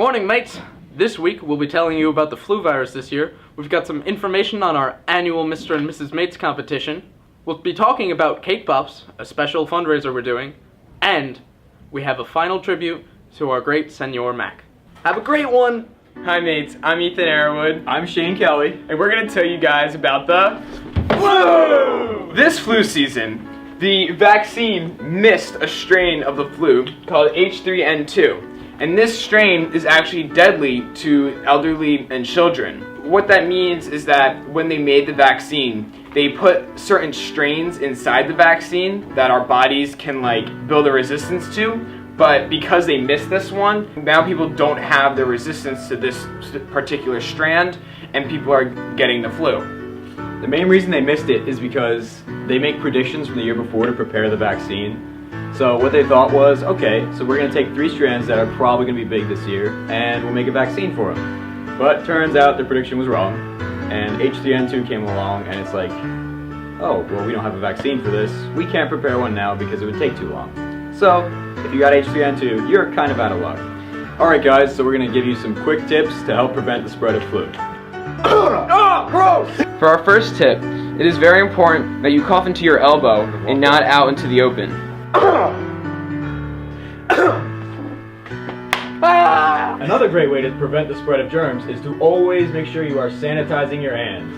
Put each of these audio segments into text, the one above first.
Morning, mates! This week we'll be telling you about the flu virus this year. We've got some information on our annual Mr. and Mrs. Mates competition. We'll be talking about Cake Pops, a special fundraiser we're doing, and we have a final tribute to our great Senor Mac. Have a great one! Hi mates, I'm Ethan Arrowwood. I'm Shane Kelly. And we're going to tell you guys about the flu! This flu season, the vaccine missed a strain of the flu called H3N2. And this strain is actually deadly to elderly and children. What that means is that when they made the vaccine, they put certain strains inside the vaccine that our bodies can build a resistance to. But because they missed this one, now people don't have the resistance to this particular strand, and people are getting the flu. The main reason they missed it is because they make predictions from the year before to prepare the vaccine. So what they thought was, okay, so we're going to take 3 strands that are probably going to be big this year, and we'll make a vaccine for them. But turns out their prediction was wrong, and H3N2 came along, and it's like, oh, well, we don't have a vaccine for this. We can't prepare one now because it would take too long. So, if you got H3N2, you're kind of out of luck. Alright guys, so we're going to give you some quick tips to help prevent the spread of flu. Oh, gross! For our first tip, it is very important that you cough into your elbow and not out into the open. Another great way to prevent the spread of germs is to always make sure you are sanitizing your hands.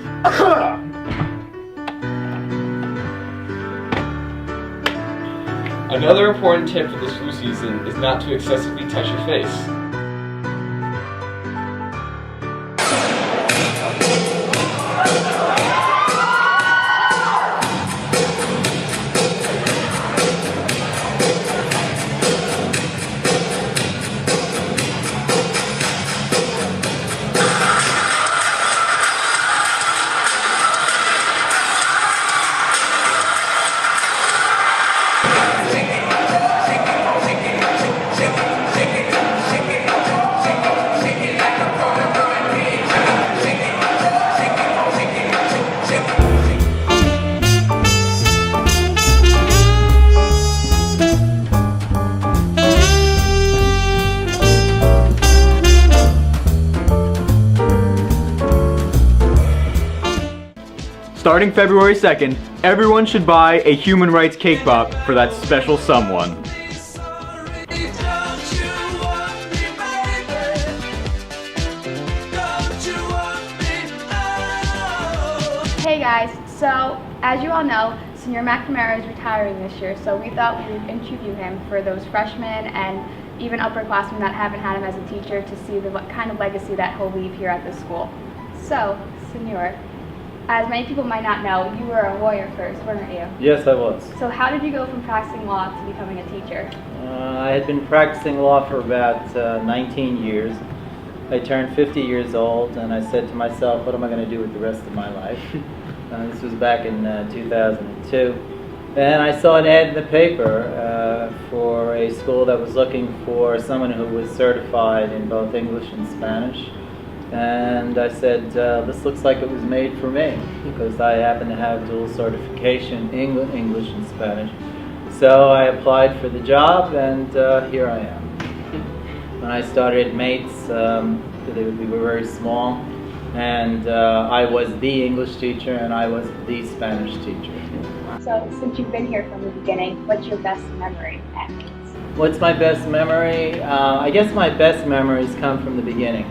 Another important tip for this flu season is not to excessively touch your face. Starting February 2nd, everyone should buy a human rights cake pop for that special someone. Hey guys, so as you all know, Senor Mac is retiring this year, so we thought we would interview him for those freshmen and even upperclassmen that haven't had him as a teacher to see the kind of legacy that he'll leave here at the school. So, Senor, as many people might not know, you were a lawyer first, weren't you? Yes, I was. So how did you go from practicing law to becoming a teacher? I had been practicing law for about 19 years. I turned 50 years old, and I said to myself, what am I going to do with the rest of my life? This was back in 2002. And I saw an ad in the paper for a school that was looking for someone who was certified in both English and Spanish. And I said, this looks like it was made for me, because I happen to have dual certification, English and Spanish. So I applied for the job, and here I am. When I started at Mates, we were very small, and I was the English teacher, and I was the Spanish teacher. So since you've been here from the beginning, what's your best memory at Mates? What's my best memory? I guess my best memories come from the beginning.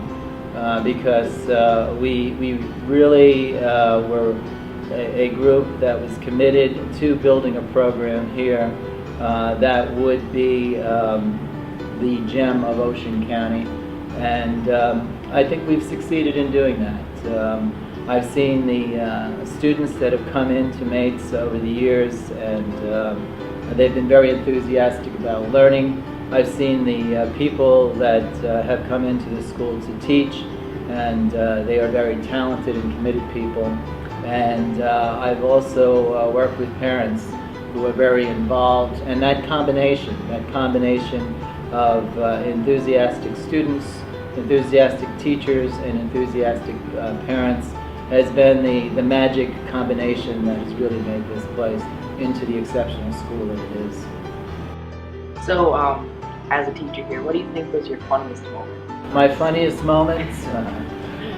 Because we really were a group that was committed to building a program here that would be the gem of Ocean County, and I think we've succeeded in doing that. I've seen the students that have come into Mates over the years, and they've been very enthusiastic about learning. I've seen the people that have come into the school to teach, and they are very talented and committed people. And I've also worked with parents who are very involved, and that combination of enthusiastic students, enthusiastic teachers, and enthusiastic parents has been the magic combination that has really made this place into the exceptional school that it is. So, as a teacher here, what do you think was your funniest moment? My funniest moments?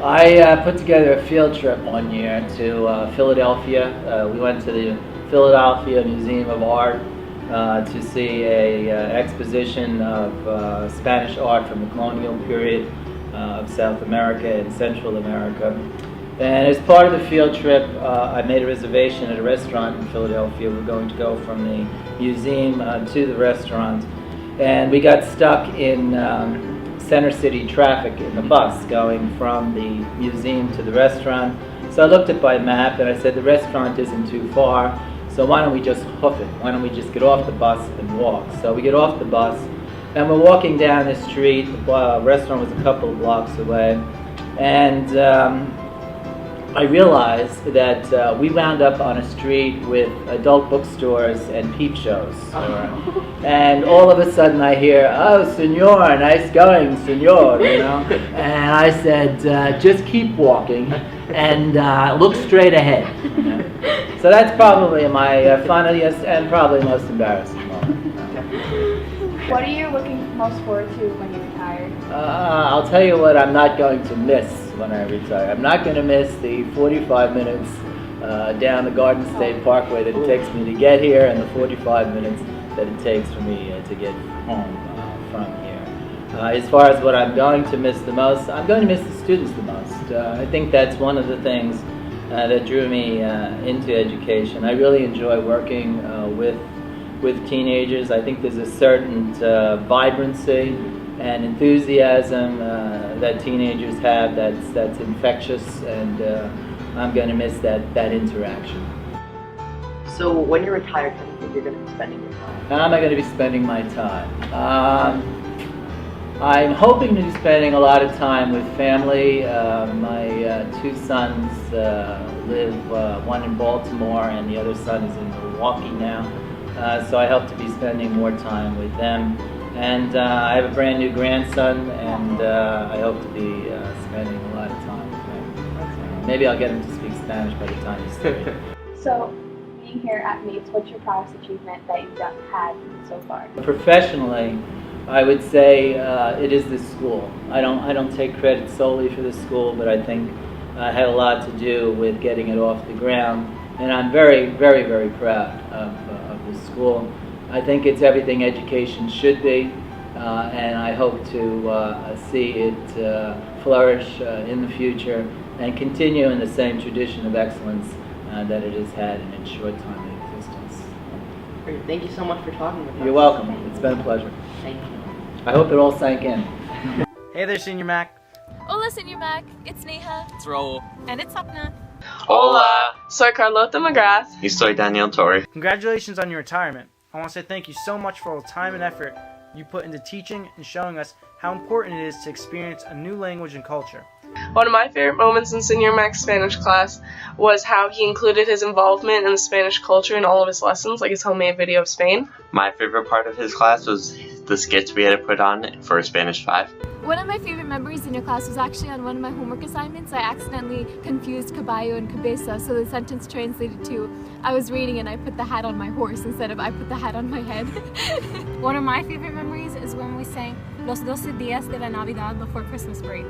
I put together a field trip one year to Philadelphia. We went to the Philadelphia Museum of Art to see a exposition of Spanish art from the colonial period of South America and Central America. And as part of the field trip, I made a reservation at a restaurant in Philadelphia. We're going to go from the museum to the restaurant. And we got stuck in Center City traffic in the bus going from the museum to the restaurant. So I looked at my map and I said, the restaurant isn't too far, so why don't we just hoof it? Why don't we just get off the bus and walk? So we get off the bus and we're walking down the street. The restaurant was a couple of blocks away. And I realized that we wound up on a street with adult bookstores and peep shows. And all of a sudden I hear, "Oh, senor, nice going, senor," you know. And I said, just keep walking and look straight ahead. You know? So that's probably my funniest and probably most embarrassing moment. What are you looking most forward to when you retire? I'll tell you what I'm not going to miss when I retire. I'm not going to miss the 45 minutes down the Garden State Parkway that it takes me to get here and the 45 minutes that it takes for me to get home from here. As far as what I'm going to miss the most, I'm going to miss the students the most. I think that's one of the things that drew me into education. I really enjoy working with teenagers. I think there's a certain vibrancy and enthusiasm that teenagers have that's infectious, and I'm going to miss that interaction. So when you're retired, how do you think you're going to be spending your time? How am I going to be spending my time? I'm hoping to be spending a lot of time with family. My two sons live, one in Baltimore and the other son is in Milwaukee now. So I hope to be spending more time with them. And I have a brand new grandson, and I hope to be spending a lot of time with him. Maybe I'll get him to speak Spanish by the time he's 3. So, being here at Meets, what's your proudest achievement that you've had so far? Professionally, I would say it is this school. I don't take credit solely for this school, but I think I had a lot to do with getting it off the ground. And I'm very, very, very proud of this school. I think it's everything education should be, and I hope to see it flourish in the future and continue in the same tradition of excellence that it has had in its short time of existence. Great. Thank you so much for talking with us. You're welcome. It's been a pleasure. Thank you. I hope it all sank in. Hey there, Senor Mac. Hola, Senor Mac. It's Neha. It's Raul. And it's Sapna. Hola, soy Carlota McGrath. Y soy Daniel Torre. Congratulations on your retirement. I want to say thank you so much for all the time and effort you put into teaching and showing us how important it is to experience a new language and culture. One of my favorite moments in Senor Mac's Spanish class was how he included his involvement in the Spanish culture in all of his lessons, like his homemade video of Spain. My favorite part of his class was the skits we had to put on for Spanish 5. One of my favorite memories in your class was actually on one of my homework assignments. I accidentally confused caballo and cabeza, so the sentence translated to, I was reading and I put the hat on my horse instead of I put the hat on my head. One of my favorite memories is when we sang Los 12 días de la Navidad before Christmas break.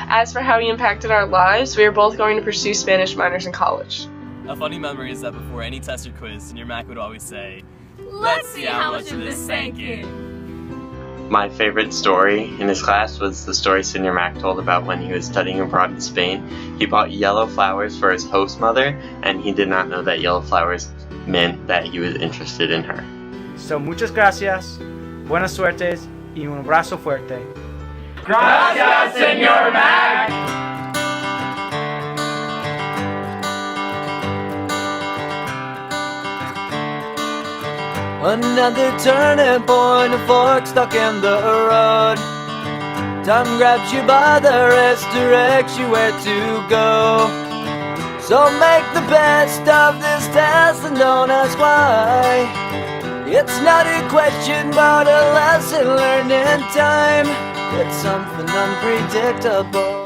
As for how he impacted our lives, we are both going to pursue Spanish minors in college. A funny memory is that before any test or quiz, Senor Mac would always say, Let's see how much of this sank in. My favorite story in his class was the story Senor Mac told about when he was studying abroad in Spain. He bought yellow flowers for his host mother, and he did not know that yellow flowers meant that he was interested in her. So muchas gracias, buenas suertes, y un abrazo fuerte. Gracias, Senor Mac! Another turning point, a fork stuck in the road. Time grabs you by the wrist, directs you where to go. So make the best of this test and don't ask why. It's not a question but a lesson learned in time. It's something unpredictable.